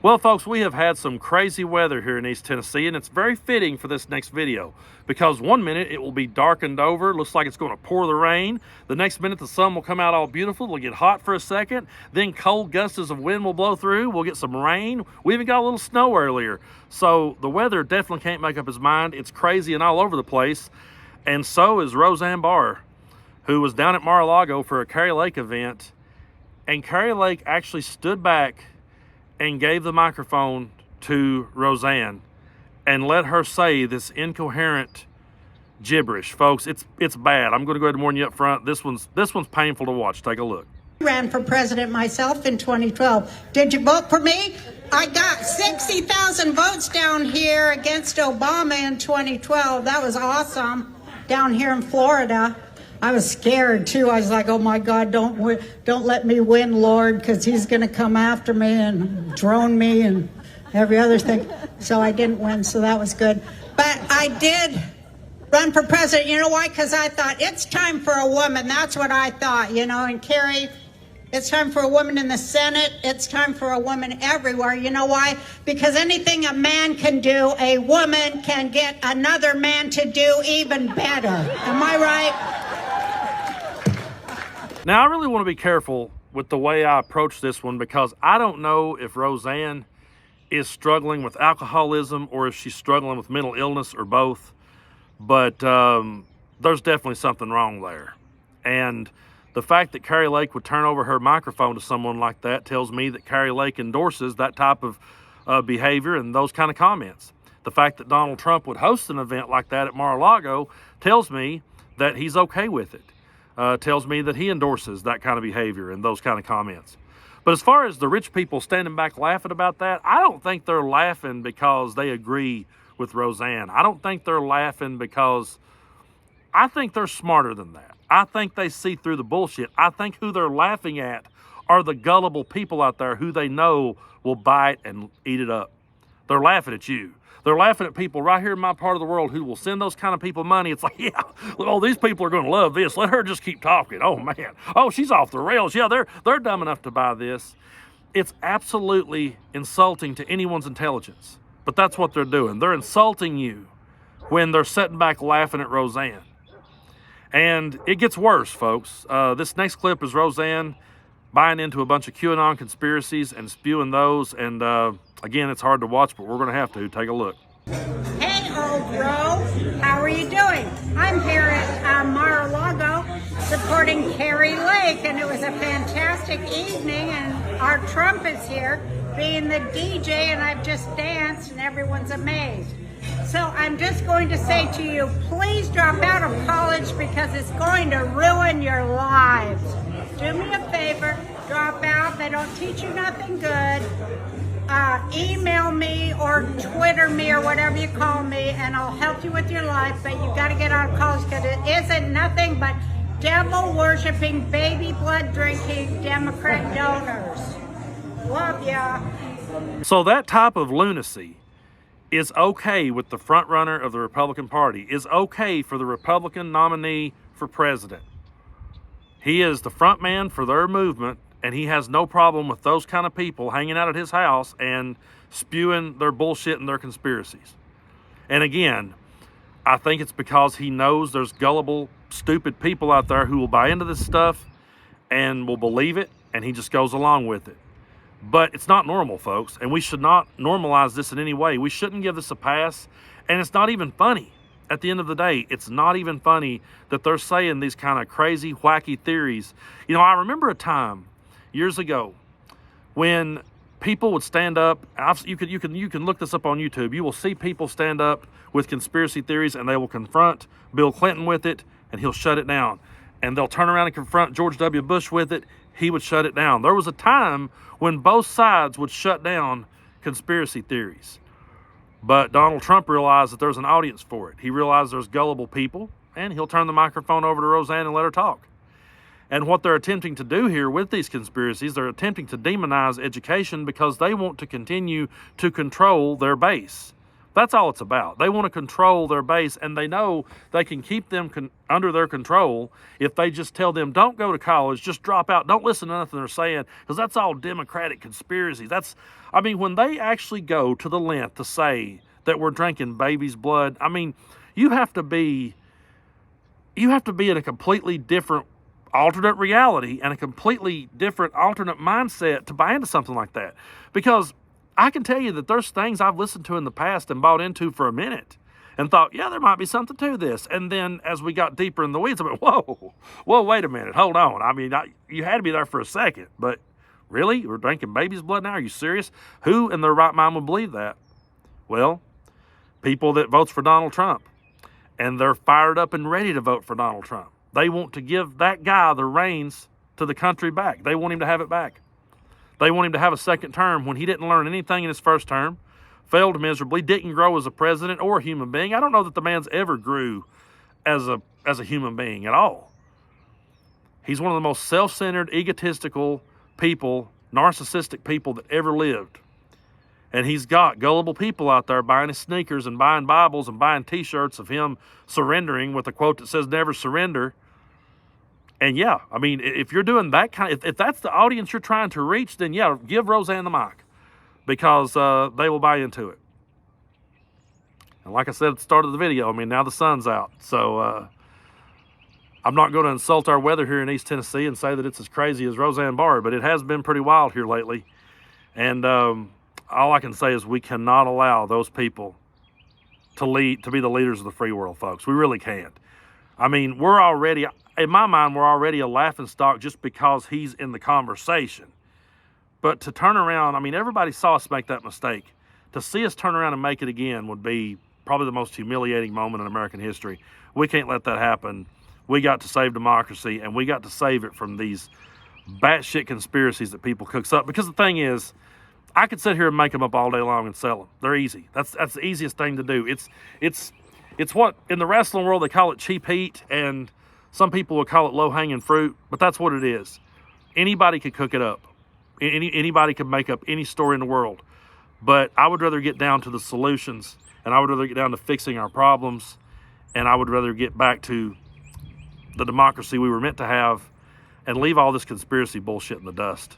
Well, folks, we have had some crazy weather here in East Tennessee, and it's very fitting for this next video because one minute it will be darkened over, looks like it's going to pour the rain. The next minute the sun will come out all beautiful, it'll get hot for a second, then cold gusts of wind will blow through, we'll get some rain. We even got a little snow earlier. So the weather definitely can't make up its mind. It's crazy and all over the place. And so is Roseanne Barr, who was down at Mar-A-Lago for a Kari Lake event, and Kari Lake actually stood back and gave the microphone to Roseanne and let her say this incoherent gibberish. Folks, it's bad. I'm going to go ahead and warn you up front. This one's painful to watch. Take a look. I ran for president myself in 2012. Did you vote for me? I got 60,000 votes down here against Obama in 2012. That was awesome. Down here in Florida. I was scared too. I was like, oh my God, don't let me win, Lord, because he's going to come after me and drone me and every other thing. So I didn't win, so that was good. But I did run for president. You know why? Because I thought it's time for a woman. That's what I thought, you know. And Kari, it's time for a woman in the Senate. It's time for a woman everywhere. You know why? Because anything a man can do, a woman can get another man to do even better. Am I right? Now, I really want to be careful with the way I approach this one because I don't know if Roseanne is struggling with alcoholism or if she's struggling with mental illness or both, but there's definitely something wrong there. And the fact that Kari Lake would turn over her microphone to someone like that tells me that Kari Lake endorses that type of behavior and those kind of comments. The fact that Donald Trump would host an event like that at Mar-A-Lago tells me that he's okay with it. Tells me that he endorses that kind of behavior and those kind of comments. But as far as the rich people standing back laughing about that, I don't think they're laughing because they agree with Roseanne. I don't think they're laughing because I think they're smarter than that. I think they see through the bullshit. I think who they're laughing at are the gullible people out there who they know will bite and eat it up. They're laughing at you. They're laughing at people right here in my part of the world who will send those kind of people money. It's like, yeah, oh, these people are going to love this. Let her just keep talking. Oh, man. Oh, she's off the rails. Yeah, they're dumb enough to buy this. It's absolutely insulting to anyone's intelligence. But that's what they're doing. They're insulting you when they're sitting back laughing at Roseanne. And it gets worse, folks. This next clip is Roseanne buying into a bunch of QAnon conspiracies and spewing those. And again, it's hard to watch, but we're going to have to. Take a look. Hey, old bro. How are you doing? I'm here at Mar-A-Lago supporting Kari Lake, and it was a fantastic evening, and our Trump is here being the DJ, and I've just danced, and everyone's amazed. So I'm just going to say to you, please drop out of college because it's going to ruin your lives. Do me a favor, drop out. They don't teach you nothing good. Email me or Twitter me or whatever you call me, and I'll help you with your life, but you've got to get out of college because it isn't nothing but devil-worshipping, baby blood-drinking Democrat donors. Love ya. So that type of lunacy is okay with the front runner of the Republican Party, is okay for the Republican nominee for president. He is the front man for their movement, and he has no problem with those kind of people hanging out at his house and spewing their bullshit and their conspiracies. And again, I think it's because he knows there's gullible, stupid people out there who will buy into this stuff and will believe it, and he just goes along with it. But it's not normal, folks, and we should not normalize this in any way. We shouldn't give this a pass, and it's not even funny. At the end of the day, it's not even funny that they're saying these kind of crazy, wacky theories. You know, I remember a time years ago when people would stand up. You can look this up on YouTube. You will see people stand up with conspiracy theories, and they will confront Bill Clinton with it, and he'll shut it down. And they'll turn around and confront George W. Bush with it. He would shut it down. There was a time when both sides would shut down conspiracy theories. But Donald Trump realized that there's an audience for it. He realized there's gullible people, and he'll turn the microphone over to Roseanne and let her talk. And what they're attempting to do here with these conspiracies, they're attempting to demonize education because they want to continue to control their base. That's all it's about. They want to control their base, and they know they can keep them under their control if they just tell them, don't go to college, just drop out, don't listen to nothing they're saying, because that's all Democratic conspiracies. When they actually go to the length to say that we're drinking baby's blood, you have to be in a completely different alternate reality and a completely different alternate mindset to buy into something like that. Because I can tell you that there's things I've listened to in the past and bought into for a minute and thought, yeah, there might be something to this. And then as we got deeper in the weeds, I went, whoa, wait a minute, hold on. You had to be there for a second, but really? We're drinking baby's blood now? Are you serious? Who in their right mind would believe that? Well, people that votes for Donald Trump, and they're fired up and ready to vote for Donald Trump. They want to give that guy the reins to the country back. They want him to have it back. They want him to have a second term when he didn't learn anything in his first term, failed miserably, didn't grow as a president or a human being. I don't know that the man's ever grew as a human being at all. He's one of the most self-centered, egotistical people, narcissistic people that ever lived. And he's got gullible people out there buying his sneakers and buying Bibles and buying T-shirts of him surrendering with a quote that says, never surrender. And yeah, if you're doing that if that's the audience you're trying to reach, then yeah, give Roseanne the mic, because they will buy into it. And like I said at the start of the video, now the sun's out. So I'm not going to insult our weather here in East Tennessee and say that it's as crazy as Roseanne Barr, but it has been pretty wild here lately. And all I can say is we cannot allow those people to be the leaders of the free world, folks. We really can't. We're already, in my mind, we're already a laughingstock just because he's in the conversation. But to turn around, everybody saw us make that mistake. To see us turn around and make it again would be probably the most humiliating moment in American history. We can't let that happen. We got to save democracy, and we got to save it from these batshit conspiracies that people cooks up. Because the thing is, I could sit here and make them up all day long and sell them. They're easy. That's the easiest thing to do. It's what in the wrestling world they call it cheap heat, and some people will call it low-hanging fruit, but that's what it is. Anybody could cook it up. Anybody could make up any story in the world. But I would rather get down to the solutions, and I would rather get down to fixing our problems, and I would rather get back to the democracy we were meant to have and leave all this conspiracy bullshit in the dust.